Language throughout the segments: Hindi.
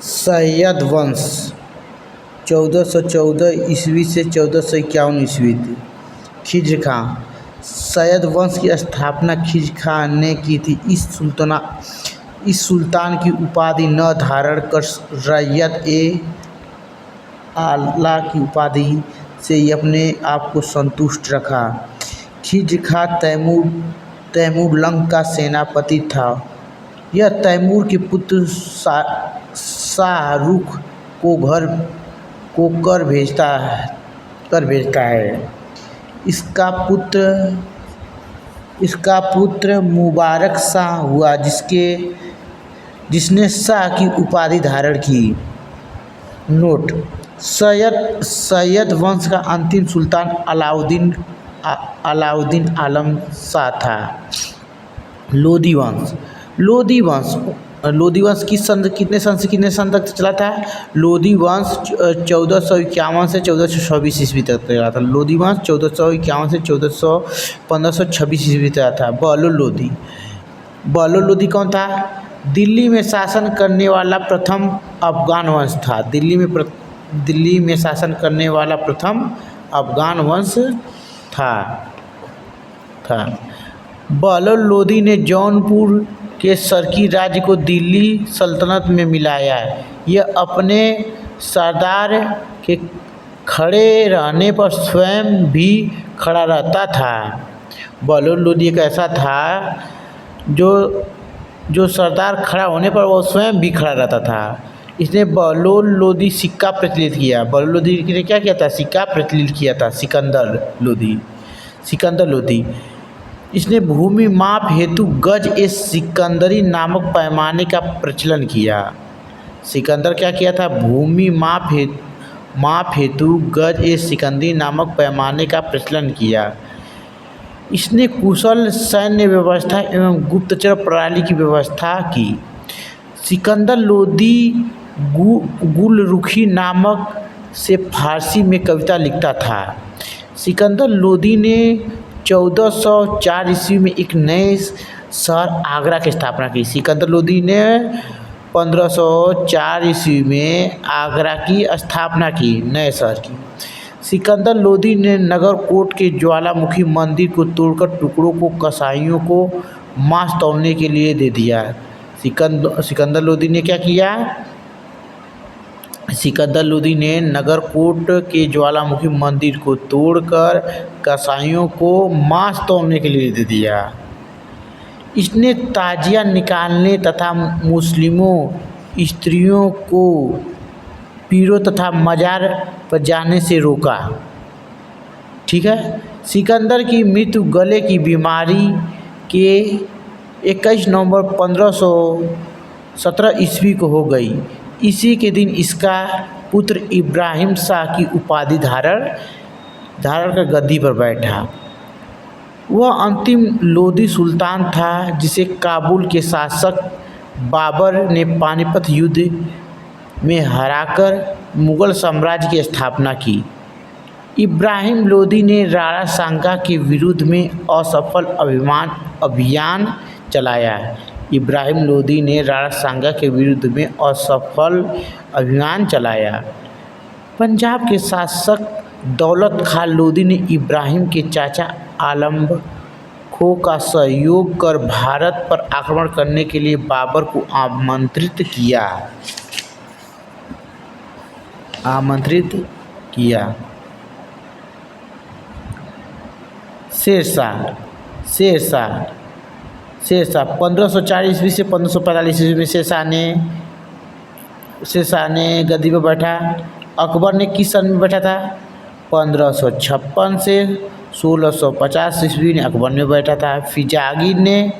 सैयद वंश 1414 ईस्वी से 1451 ईस्वी तक। खिज़्र खां सैयद वंश की स्थापना खिज़्र खां ने की थी। इस सुल्तान की उपाधि न धारण कर रैयत ए आला की उपाधि से अपने आप को संतुष्ट रखा। खिज़्र खां तैमूरलंग का सेनापति था। यह तैमूर के पुत्र शाहरुख को कर भेजता है। इसका पुत्र मुबारक शाह हुआ जिसने शाह की उपाधि धारण की। नोट: सैयद वंश का अंतिम सुल्तान अलाउद्दीन आलम शाह था। लोधी वंश कितने सन तक चला था? लोधी वंश 1451 से 1426 ईस्वी तक चला था। लोधी वंश 1451 से 1526 ईस्वी तक था। बहलोल लोधी कौन था? दिल्ली में शासन करने वाला प्रथम अफगान वंश था। दिल्ली में शासन करने वाला प्रथम अफगान वंश था। बहलोल लोधी ने जौनपुर के सरकी राज्य को दिल्ली सल्तनत में मिलाया। यह अपने सरदार के खड़े रहने पर स्वयं भी खड़ा रहता था। बहलोल लोधी एक ऐसा था जो सरदार खड़ा होने पर वो स्वयं भी खड़ा रहता था। इसने बहलोल लोधी सिक्का प्रचलित किया। बहलोल लोधी ने क्या किया था? सिक्का प्रचलित किया था। सिकंदर लोधी इसने भूमि माप हेतु गज ए सिकंदरी नामक पैमाने का प्रचलन किया। सिकंदर क्या किया था? भूमि माप हेतु गज ए सिकंदरी नामक पैमाने का प्रचलन किया। इसने कुशल सैन्य व्यवस्था एवं गुप्तचर प्रणाली की व्यवस्था की। सिकंदर लोधी गुलरुखी नामक से फारसी में कविता लिखता था। सिकंदर लोधी ने 1404 ईस्वी में एक नए शहर आगरा की स्थापना की। सिकंदर लोधी ने 1504 ईस्वी में आगरा की स्थापना की, नए शहर की। सिकंदर लोधी ने नगरकोट के ज्वालामुखी मंदिर को तोड़कर टुकड़ों को कसाईयों को मांस तौलने के लिए दे दिया। सिकंदर लोधी ने क्या किया? सिकंदर लोधी ने नगरकोट के ज्वालामुखी मंदिर को तोड़कर कसाईयों को मांस तौलने के लिए दे दिया। इसने ताजिया निकालने तथा मुस्लिमों स्त्रियों को पीरों तथा मजार पर जाने से रोका। ठीक है। सिकंदर की मृत्यु गले की बीमारी के 21 नवंबर 1517 ईस्वी को हो गई। इसी के दिन इसका पुत्र इब्राहिम शाह की उपाधि धारण कर गद्दी पर बैठा। वह अंतिम लोधी सुल्तान था जिसे काबुल के शासक बाबर ने पानीपत युद्ध में हराकर मुगल साम्राज्य की स्थापना की। इब्राहिम लोधी ने राणा सांगा के विरुद्ध में असफल अभियान चलाया। इब्राहिम लोधी ने राणा सांगा के विरुद्ध में असफल अभियान चलाया। पंजाब के शासक दौलत खां लोधी ने इब्राहिम के चाचा आलम खो का सहयोग कर भारत पर आक्रमण करने के लिए बाबर को आमंत्रित किया। शेरशाह 1504 ईस्वी से 1545 ईस्वी में शेरशाह ने गद्दी पर बैठा। अकबर ने किस सन में बैठा था? 1556 से 1650 ईस्वी में अकबर ने बैठा था। फिर जहांगीर ने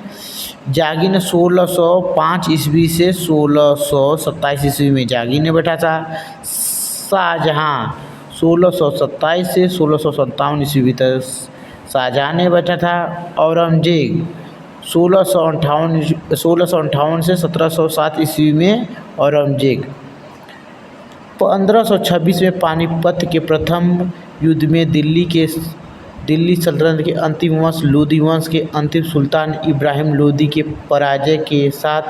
1605 ईस्वी से 1627 ईस्वी में जहांगीर ने बैठा था। शाहजहां 1627 से 1657 ईस्वी तक शाहजहां ने बैठा था। औरंगजेब 1658 से 1707 ईस्वी में औरंगजेब। 1526 में पानीपत के प्रथम युद्ध में दिल्ली सल्तनत के अंतिम वंश लोधी वंश के अंतिम सुल्तान इब्राहिम लोधी के पराजय के साथ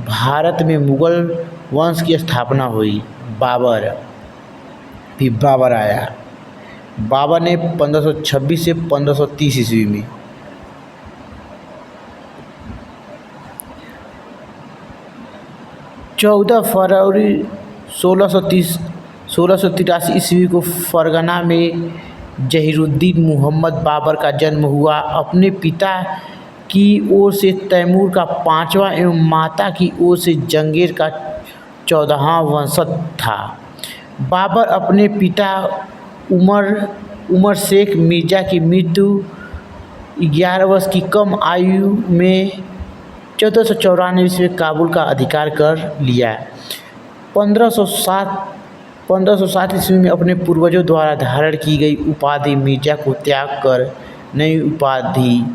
भारत में मुगल वंश की स्थापना हुई। बाबर, फिर बाबर आया। बाबर ने 1526 से 1530 ईस्वी में 14 फरवरी 1683 ईस्वी को फरगना में जहीरुद्दीन मुहम्मद बाबर का जन्म हुआ। अपने पिता की ओर से तैमूर का 5वां एवं माता की ओर से जंगीर का 14वां वंशज था। बाबर अपने पिता उमर शेख मिर्ज़ा की मृत्यु 11 वर्ष की कम आयु में 1494 ईस्वी में काबुल का अधिकार कर लिया। 1507 ईस्वी में अपने पूर्वजों द्वारा धारण की गई उपाधि मिर्ज़ा को त्याग कर नई उपाधि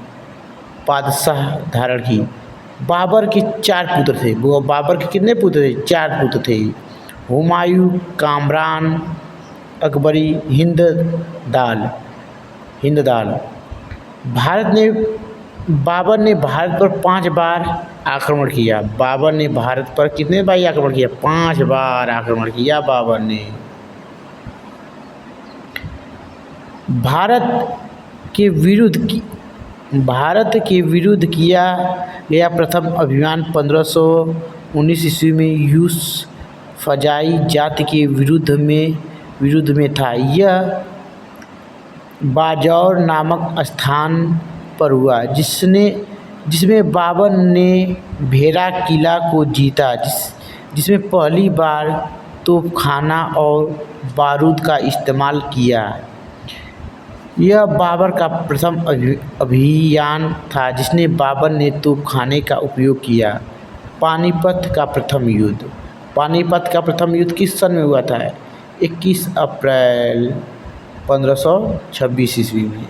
बादशाह धारण की। बाबर के 4 पुत्र थे। वो बाबर के कितने पुत्र थे? 4 पुत्र थे। हुमायूं, कामरान, अकबरी, हिंददाल। बाबर ने भारत पर 5 बार आक्रमण किया। बाबर ने भारत पर कितने बार आक्रमण किया? 5 बार आक्रमण किया बाबर ने। भारत के विरुद्ध किया गया प्रथम अभियान 1519 ईस्वी में यूसुफजाई जाति के विरुद्ध में था। यह बाजौर नामक स्थान पर हुआ, जिसमें बाबर ने भेरा किला को जीता, जिसमें पहली बार तोपखाना और बारूद का इस्तेमाल किया। यह बाबर का प्रथम अभियान था जिसमें बाबर ने तोपखाने का उपयोग किया। पानीपत का प्रथम युद्ध किस सन में हुआ था? 21 अप्रैल 1526 ईस्वी में।